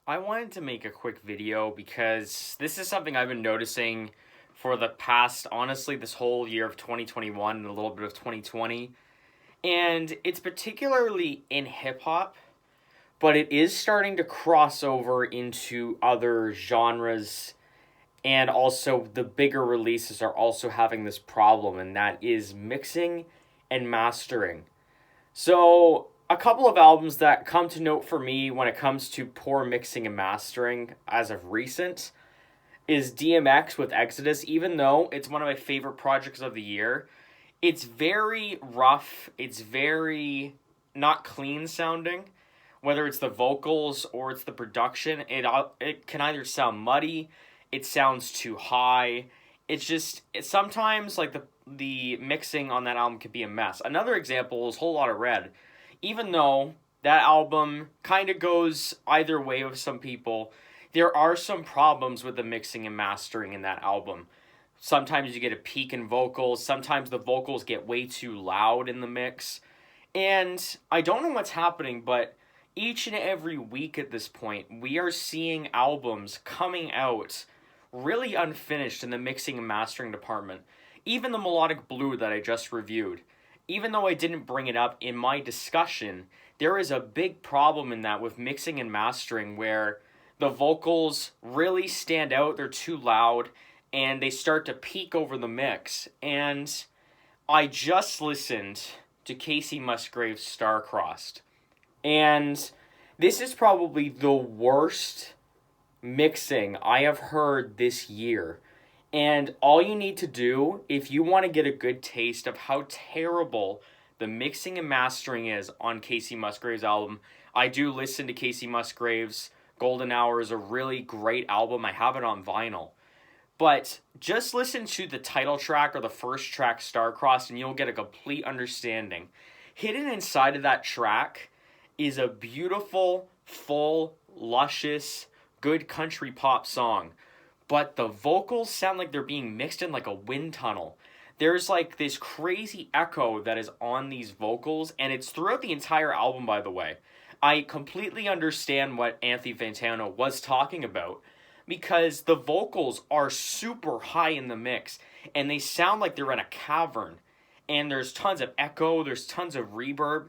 I wanted to make a quick video because this is something I've been noticing for the past, honestly, this whole year of 2021 and a little bit of 2020. And it's particularly in hip hop, but it is starting to cross over into other genres. And also, the bigger releases are also having this problem, and that is mixing and mastering. So, a couple of albums that come to note for me when it comes to poor mixing and mastering as of recent is DMX with Exodus. Even though it's one of my favorite projects of the year, it's very rough, it's very not clean sounding. Whether it's the vocals or it's the production, it can either sound muddy, it sounds too high. It's sometimes like the mixing on that album could be a mess. Another example is Whole Lotta Red. Even though that album kind of goes either way with some people, there are some problems with the mixing and mastering in that album. Sometimes you get a peak in vocals, sometimes the vocals get way too loud in the mix. And I don't know what's happening, but each and every week at this point, we are seeing albums coming out really unfinished in the mixing and mastering department. Even the Melodic Blue that I just reviewed, even though I didn't bring it up in my discussion, there is a big problem in that with mixing and mastering where the vocals really stand out, they're too loud, and they start to peak over the mix. And I just listened to Casey Musgrave's Star-Crossed, and this is probably the worst mixing I have heard this year. And all you need to do, if you want to get a good taste of how terrible the mixing and mastering is on Casey Musgrave's album, I do listen to Casey Musgrave's Golden Hour is a really great album. I have it on vinyl. But just listen to the title track or the first track, Star-Crossed, and you'll get a complete understanding. Hidden inside of that track is a beautiful, full, luscious, good country pop song. But the vocals sound like they're being mixed in like a wind tunnel. There's like this crazy echo that is on these vocals, and it's throughout the entire album, by the way. I completely understand what Anthony Fantano was talking about because the vocals are super high in the mix, and they sound like they're in a cavern. And there's tons of echo, there's tons of reverb.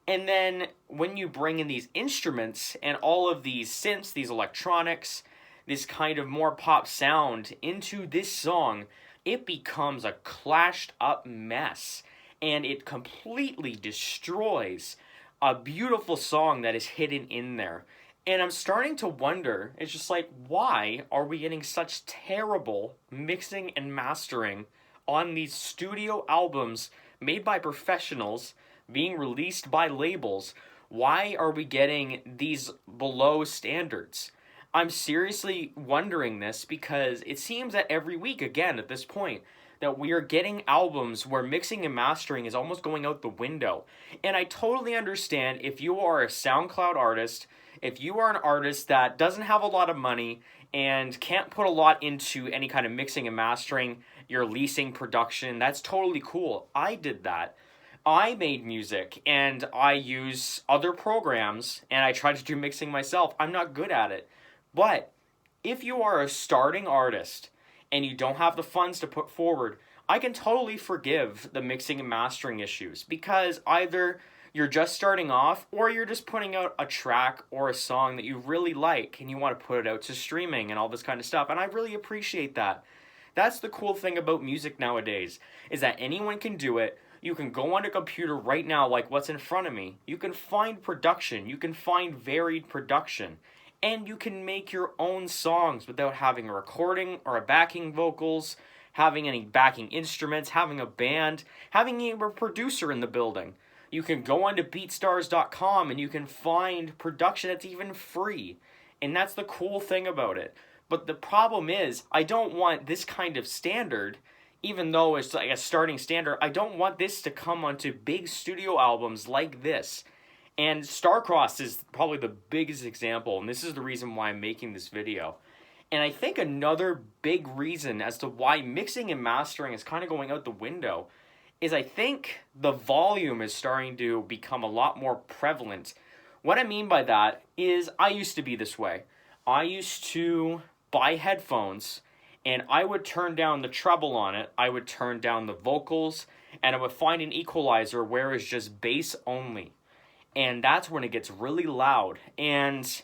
And then when you bring in these instruments and all of these synths, these electronics, this kind of more pop sound into this song, it becomes a clashed up mess. And it completely destroys a beautiful song that is hidden in there. And I'm starting to wonder, it's just like, why are we getting such terrible mixing and mastering on these studio albums made by professionals being released by labels? Why are we getting these below standards? I'm seriously wondering this because it seems that every week, again, at this point, that we are getting albums where mixing and mastering is almost going out the window. And I totally understand if you are a SoundCloud artist, if you are an artist that doesn't have a lot of money and can't put a lot into any kind of mixing and mastering, you're leasing production, that's totally cool. I did that. I made music and I use other programs and I try to do mixing myself. I'm not good at it. But if you are a starting artist and you don't have the funds to put forward, I can totally forgive the mixing and mastering issues because either you're just starting off or you're just putting out a track or a song that you really like and you want to put it out to streaming and all this kind of stuff. And I really appreciate that. That's the cool thing about music nowadays, is that anyone can do it. You can go on a computer right now, like what's in front of me. You can find production. You can find varied production. And you can make your own songs without having a recording or a backing vocals, having any backing instruments, having a band, having a producer in the building. You can go onto BeatStars.com and you can find production that's even free. And that's the cool thing about it. But the problem is, I don't want this kind of standard, even though it's like a starting standard, I don't want this to come onto big studio albums like this. And Star-Crossed is probably the biggest example, and this is the reason why I'm making this video. And I think another big reason as to why mixing and mastering is kind of going out the window is I think the volume is starting to become a lot more prevalent What I mean by that is I used to be this way. I used to buy headphones and I would turn down the treble on it, I would turn down the vocals, and I would find an equalizer where it's just bass only. And that's when it gets really loud. And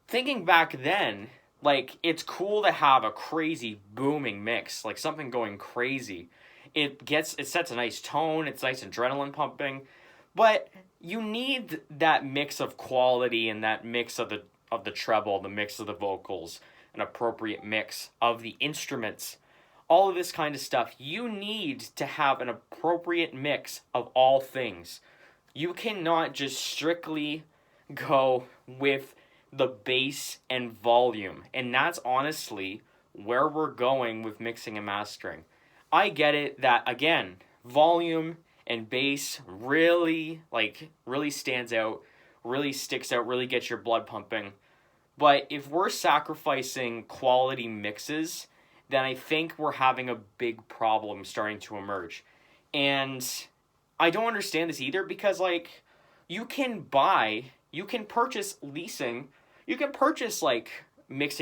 thinking back then, like, it's cool to have a crazy booming mix, like something going crazy. It sets a nice tone, it's nice adrenaline pumping, but you need that mix of quality and that mix of the treble, the mix of the vocals, an appropriate mix of the instruments, all of this kind of stuff. You need to have an appropriate mix of all things. You cannot just strictly go with the bass and volume. And that's honestly where we're going with mixing and mastering. I get it that, again, volume and bass really stands out, really sticks out, really gets your blood pumping. But if we're sacrificing quality mixes, then I think we're having a big problem starting to emerge. And I don't understand this either, because like you can purchase mixing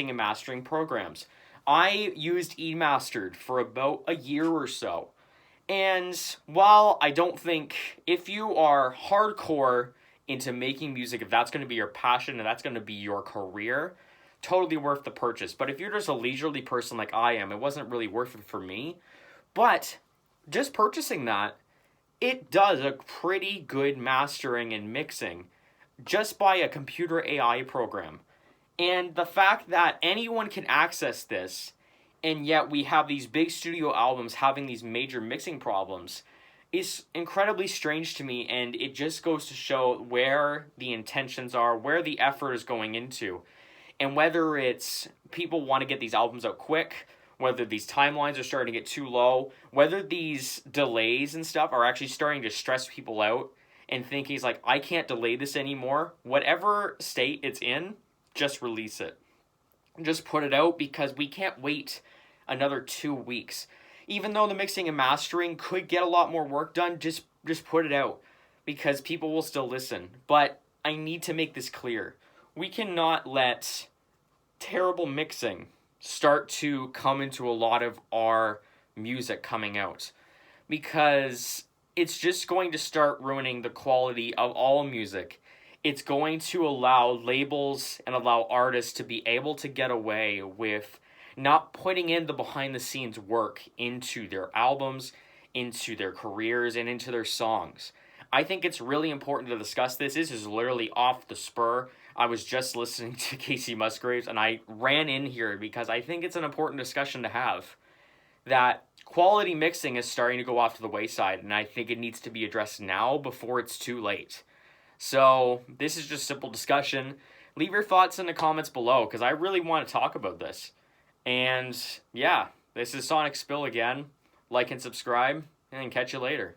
and mastering programs. I used eMastered for about a year or so. And while I don't think, if you are hardcore into making music, if that's going to be your passion and that's going to be your career, totally worth the purchase. But if you're just a leisurely person like I am, it wasn't really worth it for me. But just purchasing that, it does a pretty good mastering and mixing just by a computer AI program. And the fact that anyone can access this, and yet we have these big studio albums having these major mixing problems, is incredibly strange to me, and it just goes to show where the intentions are, where the effort is going into, and whether it's people want to get these albums out quick, whether these timelines are starting to get too low, whether these delays and stuff are actually starting to stress people out and think he's like, I can't delay this anymore. Whatever state it's in, just release it. Just put it out, because we can't wait another 2 weeks. Even though the mixing and mastering could get a lot more work done, just put it out, because people will still listen. But I need to make this clear. We cannot let terrible mixing start to come into a lot of our music coming out, because it's just going to start ruining the quality of all music. It's going to allow labels and allow artists to be able to get away with not putting in the behind the scenes work into their albums, into their careers, and into their songs. I think it's really important to discuss this. This is literally off the spur. I was just listening to Casey Musgraves and I ran in here because I think it's an important discussion to have. That quality mixing is starting to go off to the wayside, and I think it needs to be addressed now before it's too late. So this is just simple discussion. Leave your thoughts in the comments below, because I really want to talk about this. And yeah, this is Sonic Spill again. Like and subscribe, and catch you later.